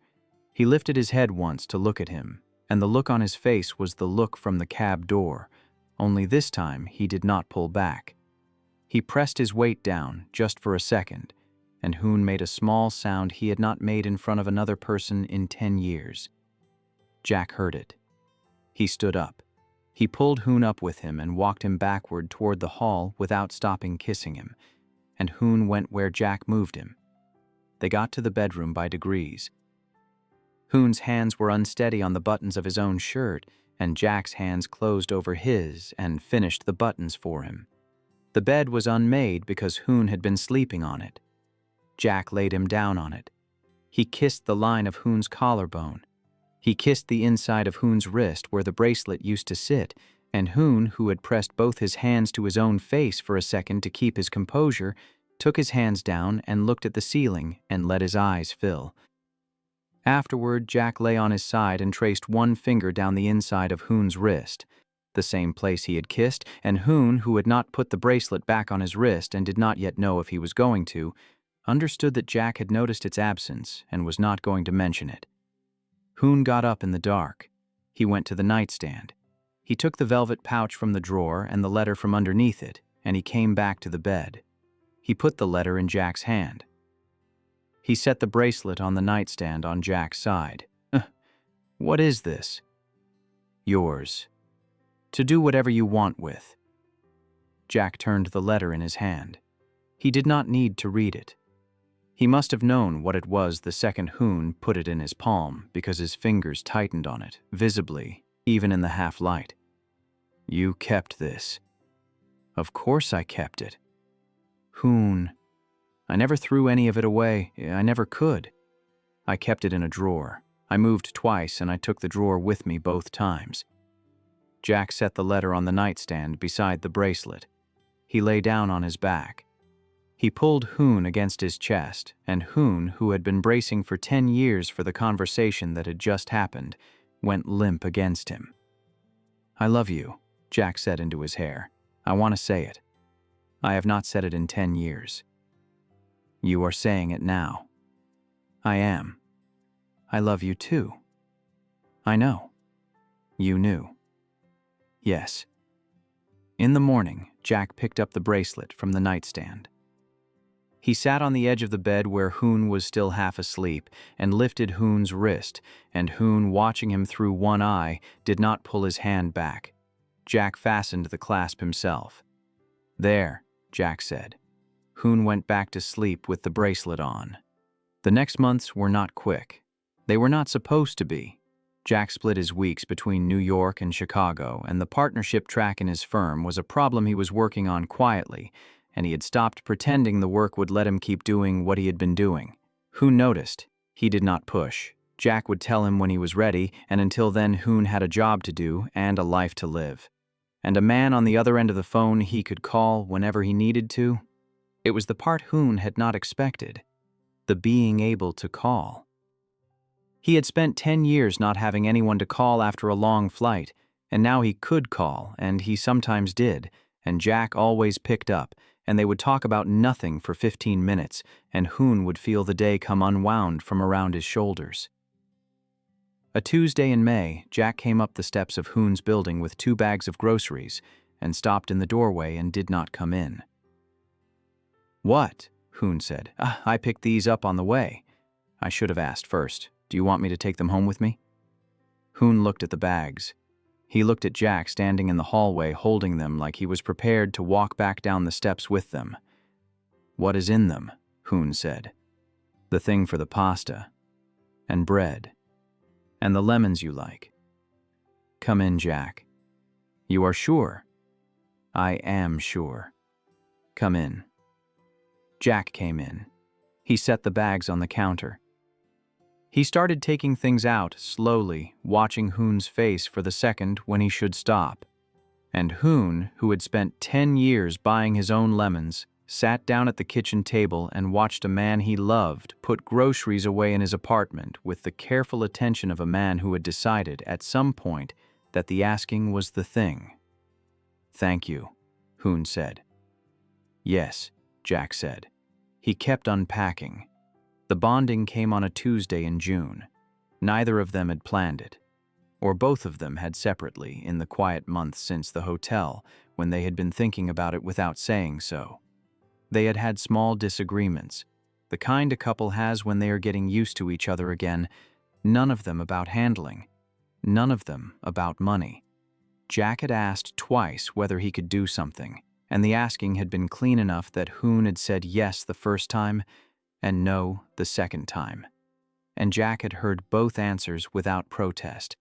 He lifted his head once to look at him, and the look on his face was the look from the cab door, only this time he did not pull back. He pressed his weight down just for a second, and Hoon made a small sound he had not made in front of another person in 10 years. Jack heard it. He stood up. He pulled Hoon up with him and walked him backward toward the hall without stopping kissing him, and Hoon went where Jack moved him. They got to the bedroom by degrees. Hoon's hands were unsteady on the buttons of his own shirt, and Jack's hands closed over his and finished the buttons for him. The bed was unmade because Hoon had been sleeping on it. Jack laid him down on it. He kissed the line of Hoon's collarbone. He kissed the inside of Hoon's wrist where the bracelet used to sit, and Hoon, who had pressed both his hands to his own face for a second to keep his composure, took his hands down and looked at the ceiling and let his eyes fill. Afterward, Jack lay on his side and traced one finger down the inside of Hoon's wrist, the same place he had kissed, and Hoon, who had not put the bracelet back on his wrist and did not yet know if he was going to, understood that Jack had noticed its absence and was not going to mention it. Hoon got up in the dark. He went to the nightstand. He took the velvet pouch from the drawer and the letter from underneath it, and he came back to the bed. He put the letter in Jack's hand. He set the bracelet on the nightstand on Jack's side. What is this?" Yours. To do whatever you want with. Jack turned the letter in his hand. He did not need to read it. He must have known what it was the second Hoon put it in his palm, because his fingers tightened on it, visibly, even in the half-light. You kept this. Of course I kept it. Hoon. I never threw any of it away. I never could. I kept it in a drawer. I moved twice, and I took the drawer with me both times. Jack set the letter on the nightstand beside the bracelet. He lay down on his back. He pulled Hoon against his chest, and Hoon, who had been bracing for 10 years for the conversation that had just happened, went limp against him. I love you, Jack said into his hair. I want to say it. I have not said it in 10 years. You are saying it now. I am. I love you too. I know. You knew. Yes. In the morning, Jack picked up the bracelet from the nightstand. He sat on the edge of the bed where Hoon was still half asleep and lifted Hoon's wrist, and Hoon, watching him through one eye, did not pull his hand back. Jack fastened the clasp himself. There, Jack said. Hoon went back to sleep with the bracelet on. The next months were not quick. They were not supposed to be. Jack split his weeks between New York and Chicago, and the partnership track in his firm was a problem he was working on quietly, and he had stopped pretending the work would let him keep doing what he had been doing. Hoon noticed. He did not push. Jack would tell him when he was ready, and until then Hoon had a job to do and a life to live. And a man on the other end of the phone he could call whenever he needed to. It was the part Hoon had not expected. The being able to call. He had spent 10 years not having anyone to call after a long flight, and now he could call, and he sometimes did, and Jack always picked up, and they would talk about nothing for 15 minutes, and Hoon would feel the day come unwound from around his shoulders. A Tuesday in May, Jack came up the steps of Hoon's building with 2 bags of groceries, and stopped in the doorway and did not come in. What? Hoon said. I picked these up on the way. I should have asked first. Do you want me to take them home with me? Hoon looked at the bags. He looked at Jack standing in the hallway holding them like he was prepared to walk back down the steps with them. What is in them? Hoon said. The thing for the pasta. And bread. And the lemons you like. Come in, Jack. You are sure? I am sure. Come in. Jack came in. He set the bags on the counter. He started taking things out slowly, watching Hoon's face for the second when he should stop. And Hoon, who had spent 10 years buying his own lemons, sat down at the kitchen table and watched a man he loved put groceries away in his apartment with the careful attention of a man who had decided at some point that the asking was the thing. Thank you, Hoon said. Yes, Jack said. He kept unpacking. The bonding came on a Tuesday in June. Neither of them had planned it, or both of them had separately in the quiet months since the hotel when they had been thinking about it without saying so. They had had small disagreements, the kind a couple has when they are getting used to each other again, none of them about handling, none of them about money. Jack had asked twice whether he could do something, and the asking had been clean enough that Hoon had said yes the first time and no the second time. And Jack had heard both answers without protest.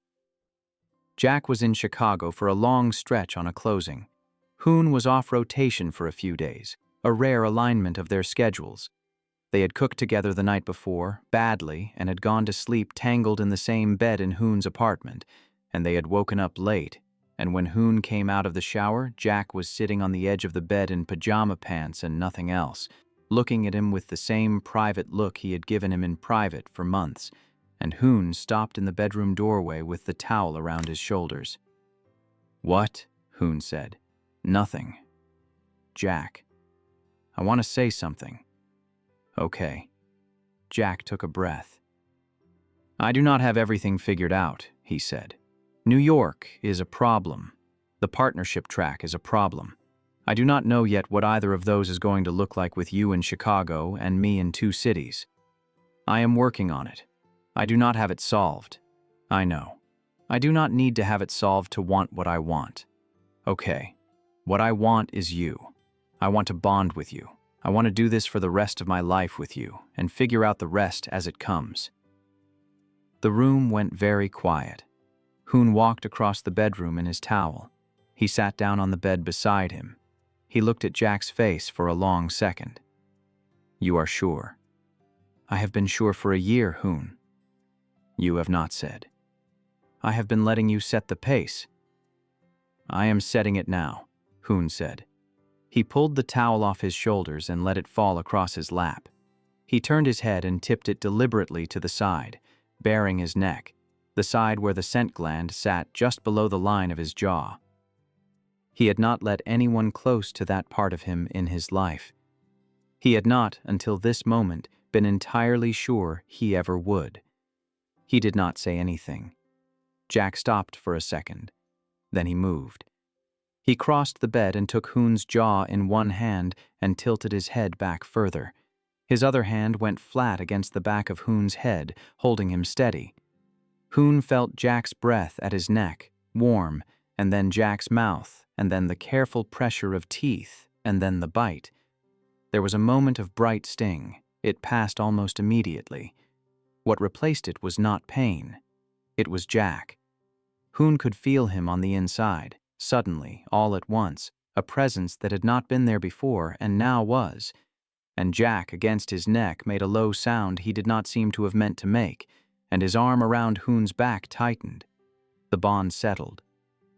Jack was in Chicago for a long stretch on a closing. Hoon was off rotation for a few days, a rare alignment of their schedules. They had cooked together the night before, badly, and had gone to sleep tangled in the same bed in Hoon's apartment, and they had woken up late, and when Hoon came out of the shower, Jack was sitting on the edge of the bed in pajama pants and nothing else, looking at him with the same private look he had given him in private for months, and Hoon stopped in the bedroom doorway with the towel around his shoulders. What? Hoon said. Nothing. Jack. I want to say something. Okay. Jack took a breath. I do not have everything figured out, he said. New York is a problem. The partnership track is a problem. I do not know yet what either of those is going to look like with you in Chicago and me in 2 cities. I am working on it. I do not have it solved. I know. I do not need to have it solved to want what I want. Okay, what I want is you. I want to bond with you. I want to do this for the rest of my life with you and figure out the rest as it comes." The room went very quiet. Hoon walked across the bedroom in his towel. He sat down on the bed beside him. He looked at Jack's face for a long second. "You are sure?" "I have been sure for a year, Hoon." "You have not said." "I have been letting you set the pace." "I am setting it now," Hoon said. He pulled the towel off his shoulders and let it fall across his lap. He turned his head and tipped it deliberately to the side, baring his neck, the side where the scent gland sat just below the line of his jaw. He had not let anyone close to that part of him in his life. He had not, until this moment, been entirely sure he ever would. He did not say anything. Jack stopped for a second. Then he moved. He crossed the bed and took Hoon's jaw in one hand and tilted his head back further. His other hand went flat against the back of Hoon's head, holding him steady. Hoon felt Jack's breath at his neck, warm, and then Jack's mouth, and then the careful pressure of teeth, and then the bite. There was a moment of bright sting. It passed almost immediately. What replaced it was not pain. It was Jack. Hoon could feel him on the inside, suddenly, all at once, a presence that had not been there before and now was. And Jack, against his neck, made a low sound he did not seem to have meant to make, and his arm around Hoon's back tightened. The bond settled.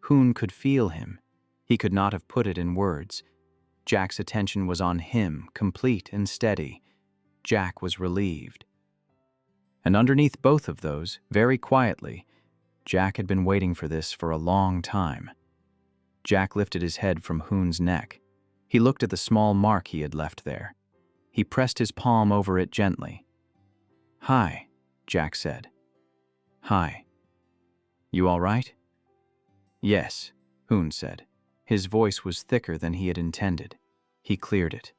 Hoon could feel him. He could not have put it in words. Jack's attention was on him, complete and steady. Jack was relieved. And underneath both of those, very quietly, Jack had been waiting for this for a long time. Jack lifted his head from Hoon's neck. He looked at the small mark he had left there. He pressed his palm over it gently. "Hi," Jack said. "Hi. You all right?" "Yes," Hoon said. His voice was thicker than he had intended. He cleared it.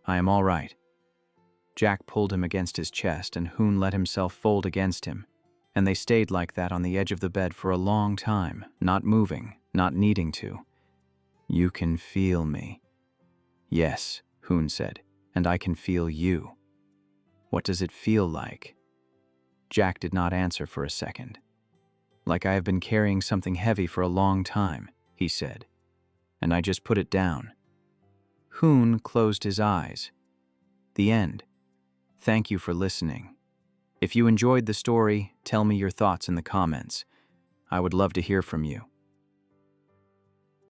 "I am all right." Jack pulled him against his chest and Hoon let himself fold against him, and they stayed like that on the edge of the bed for a long time, not moving, not needing to. "You can feel me." "Yes," Hoon said, "and I can feel you." "What does it feel like?" Jack did not answer for a second. "Like I have been carrying something heavy for a long time," he said, "and I just put it down." Hoon closed his eyes. The end. Thank you for listening. If you enjoyed the story, tell me your thoughts in the comments. I would love to hear from you.